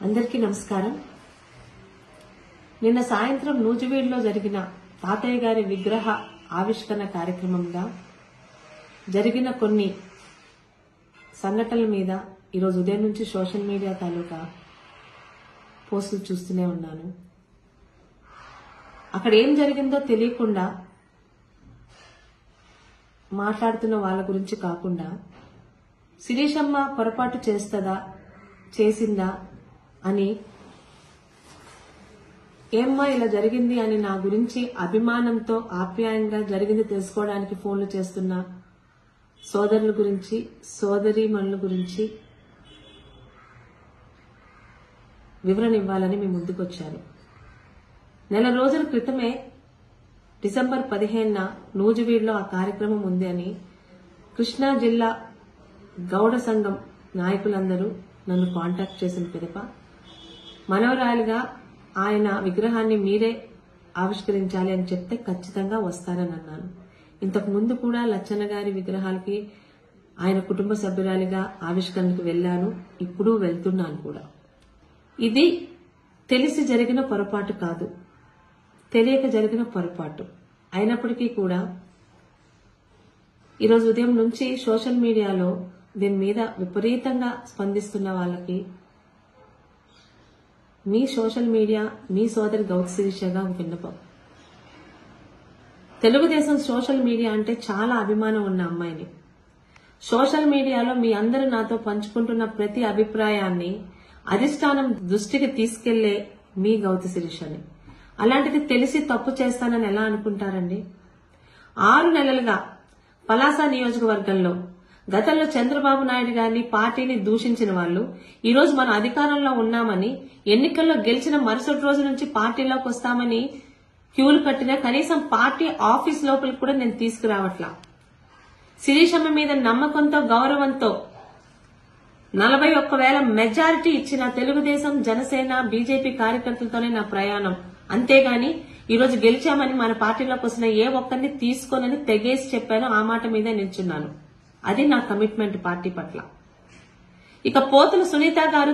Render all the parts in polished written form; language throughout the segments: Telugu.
అందరికీ నమస్కారం. నిన్న సాయంత్రం నూజివీడులో జరిగిన తాతయ్య గారి విగ్రహ ఆవిష్కరణ కార్యక్రమంగా జరిగిన కొన్ని సంఘటనల మీద ఈరోజు ఉదయం నుంచి సోషల్ మీడియా తాలూకా పోస్టులు చూస్తూనే ఉన్నాను. అక్కడ ఏం జరిగిందో తెలియకుండా మాట్లాడుతున్న వాళ్ళ గురించి కాకుండా శిరీషమ్మ పొరపాటు చేసిందా అని ఏమ్మా ఇలా జరిగింది అని నా గురించి అభిమానంతో ఆప్యాయంగా జరిగింది తెలుసుకోవడానికి ఫోన్లు చేస్తున్న సోదరుల గురించి సోదరీమణుల గురించి వివరణ ఇవ్వాలని మీ ముందుకొచ్చాను. నెల రోజుల క్రితమే డిసెంబర్ 15న నూజివీడులో ఆ కార్యక్రమం ఉంది అని కృష్ణా జిల్లా గౌడ సంఘం నాయకులందరూ నన్ను కాంటాక్ట్ చేసిన పిదప మనవరాలిగా ఆయన విగ్రహాన్ని మీరే ఆవిష్కరించాలి అని చెప్తే ఖచ్చితంగా వస్తానని అన్నాను. ఇంతకు ముందు కూడా లచ్చన్న గారి విగ్రహాలకి ఆయన కుటుంబ సభ్యురాలిగా ఆవిష్కరణకు వెళ్లాను, ఇప్పుడు వెళ్తున్నాను కూడా. ఇది తెలిసి జరిగిన పొరపాటు కాదు, తెలియక జరిగిన పొరపాటు అయినప్పటికీ కూడా ఈరోజు ఉదయం నుంచి సోషల్ మీడియాలో దీని మీద విపరీతంగా స్పందిస్తున్న వాళ్ళకి మీ సోషల్ మీడియా మీ సోదరి గౌతు శిరీషగా విన్నపం. తెలుగుదేశం సోషల్ మీడియా అంటే చాలా అభిమానం ఉన్న అమ్మాయిని. సోషల్ మీడియాలో మీ అందరూ నాతో పంచుకుంటున్న ప్రతి అభిప్రాయాన్ని అధిష్టానం దృష్టికి తీసుకెళ్లే మీ గౌతు శిరీషని. అలాంటిది తెలిసి తప్పు చేస్తానని ఎలా అనుకుంటారండి? 6 నెలలుగా పలాస నియోజకవర్గంలో గతంలో చంద్రబాబు నాయుడు గారిని పార్టీని దూషించిన వాళ్ళు ఈరోజు మన అధికారంలో ఉన్నామని ఎన్నికల్లో గెలిచిన మరుసటి రోజు నుంచి పార్టీలోకి వస్తామని క్యూలు కట్టినా కనీసం పార్టీ ఆఫీస్ లోపలికి కూడా నేను తీసుకురావట్లా. శిరీషమ్మ మీద నమ్మకంతో గౌరవంతో 41,000 మెజారిటీ ఇచ్చిన తెలుగుదేశం జనసేన బీజేపీ కార్యకర్తలతోనే నా ప్రయాణం. అంతేగాని ఈరోజు గెలిచామని మన పార్టీలోకి వస్తున్న ఏ ఒక్కరిని తీసుకోనని తెగేసి చెప్పాను. ఆ మాట మీదే నిల్చున్నాను. అది నా కమిట్మెంట్ పార్టీ పట్ల. ఇక పోతుల సునీత గారు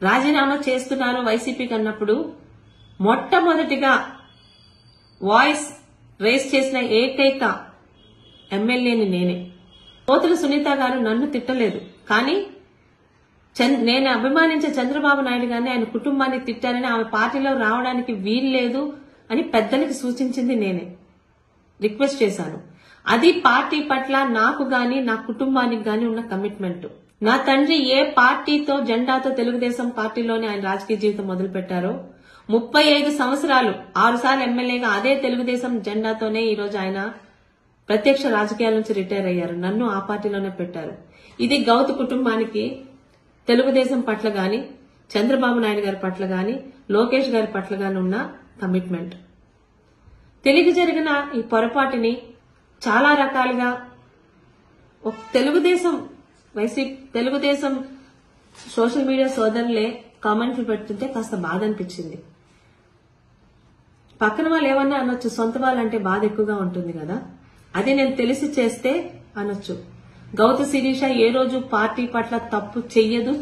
రాజీనామా చేస్తున్నారు వైసీపీకి అన్నప్పుడు మొట్టమొదటిగా వాయిస్ రేస్ చేసిన ఏకైక ఎమ్మెల్యేని నేనే. పోతుల సునీత గారు నన్ను తిట్టలేదు, కానీ నేను అభిమానించే చంద్రబాబు నాయుడు గారిని ఆయన కుటుంబాన్ని తిట్టారని ఆమె పార్టీలో రావడానికి వీల్లేదు అని పెద్దలకి సూచించింది నేనే. రిక్వెస్ట్ చేశాను. అది పార్టీ పట్ల నాకు గాని నా కుటుంబానికి గాని ఉన్న కమిట్మెంట్. నా తండ్రి ఏ పార్టీతో జెండాతో తెలుగుదేశం పార్టీలోనే ఆయన రాజకీయ జీవితం మొదలు పెట్టారో 35 సంవత్సరాలు 6 సార్లు ఎమ్మెల్యేగా అదే తెలుగుదేశం జెండాతోనే ఈ రోజు ఆయన ప్రత్యక్ష రాజకీయాల నుంచి రిటైర్ అయ్యారు. నన్ను ఆ పార్టీలోనే పెట్టారు. ఇది గౌతు కుటుంబానికి తెలుగుదేశం పట్ల గాని చంద్రబాబు నాయుడు గారి పట్ల గాని లోకేష్ గారి పట్ల గాని ఉన్న కమిట్మెంట్. తెలిసి జరిగిన ఈ పొరపాటుని చాలా రకాలుగా తెలుగుదేశం సోషల్ మీడియా సోదరులే కామెంట్లు పెడుతుంటే కాస్త బాధ అనిపించింది. పక్కన వాళ్ళు ఏమన్నా అనొచ్చు, సొంత వాళ్ళంటే బాధ ఎక్కువగా ఉంటుంది కదా, అది నేను తెలిసి చేస్తే అనొచ్చు. గౌతు శిరీష ఏ రోజు పార్టీ పట్ల తప్పు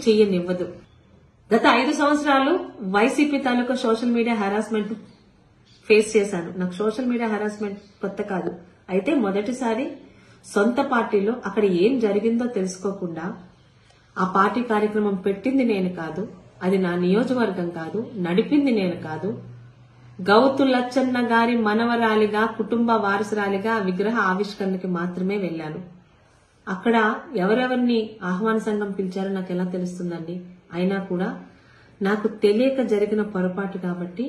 చెయ్యనివ్వదు. గత 5 సంవత్సరాలు వైసీపీ తాలూకా సోషల్ మీడియా హెరాస్మెంట్ ఫేస్ చేశాను. నాకు సోషల్ మీడియా హెరాస్మెంట్ కొత్త కాదు. అయితే మొదటిసారి సొంత పార్టీలో అక్కడ ఏం జరిగిందో తెలుసుకోకుండా ఆ పార్టీ కార్యక్రమం పెట్టింది నేను కాదు, అది నా నియోజకవర్గం కాదు, నడిపింది నేను కాదు. గౌతు లచ్చన్న గారి మనవరాలిగా కుటుంబ వారసురాలిగా విగ్రహ ఆవిష్కరణకి మాత్రమే వెళ్లాను. అక్కడ ఎవరెవరిని ఆహ్వాన సంఘం పిలిచారో నాకు ఎలా తెలుస్తుందండి? అయినా కూడా నాకు తెలియక జరిగిన పొరపాటు కాబట్టి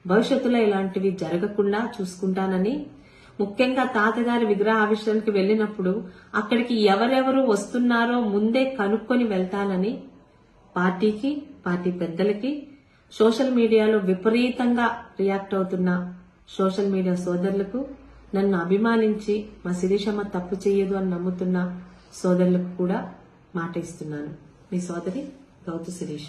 భవిష్యత్తులో ఇలాంటివి జరగకుండా చూసుకుంటానని, ముఖ్యంగా తాతగారి విగ్రహ ఆవిష్కరణకి వెళ్లినప్పుడు అక్కడికి ఎవరెవరు వస్తున్నారో ముందే కనుక్కొని వెళ్తానని పార్టీకి పార్టీ పెద్దలకి సోషల్ మీడియాలో విపరీతంగా రియాక్ట్ అవుతున్న సోషల్ మీడియా సోదరులకు, నన్ను అభిమానించి మా శిరీషమ్మ తప్పు చేయదు అని నమ్ముతున్న సోదరులకు కూడా మాట ఇస్తున్నాను. మీ సోదరి గౌతు శిరీష.